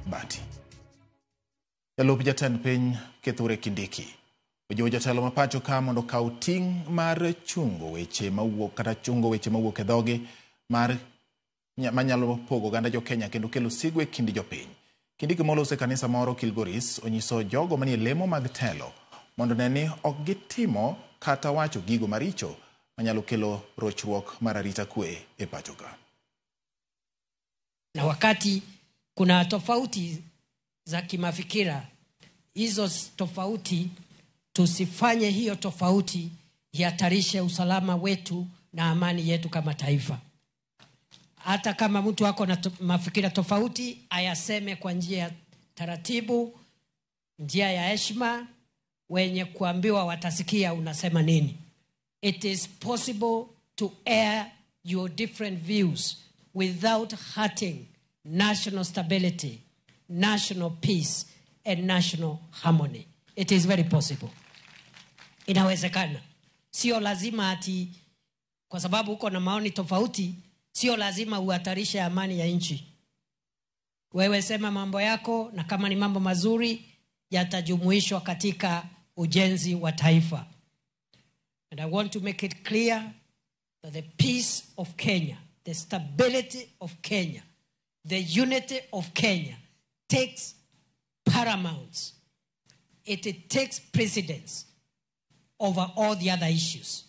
bati. Jalup jatend piny Kithure Kindiki ojiwo jotelo mapacho ka mondo kaw ting' mar chungo weche mawuok e dhoge manyalo pogo oganda jo Kenya kendo kelo sigu e kind jopiny. Kindiki molose kanisa moro Kilgoris onyiso jogo manie lemo mag telo mondo neni ok gitimo kata wacho gigo maricho manyalo kelo rochruok mar arita kwe e pachoka. Na wakati kuna tofauti za kimafikira, hizo tofauti tusifanye hiyo tofauti ihatarishe usalama wetu na amani yetu kama taifa. Hata kama mtu wako na mafikira tofauti, ayaseme kwa njia ya taratibu, njia ya heshima, wenye kuambiwa watasikia unasema nini. It is possible to air your different views without hurting national stability, national peace, and national harmony. It is very possible. Inawezekana. Sio lazima ati kwa sababu uko na maoni tofauti, sio lazima uhatarishe amani ya nchi. Wewe sema mambo yako, na kama ni mambo mazuri yatajumuishwa katika ujenzi wa taifa. And I want to make it clear that the peace of Kenya, the stability of Kenya, the unity of Kenya takes paramount. It takes precedence over all the other issues.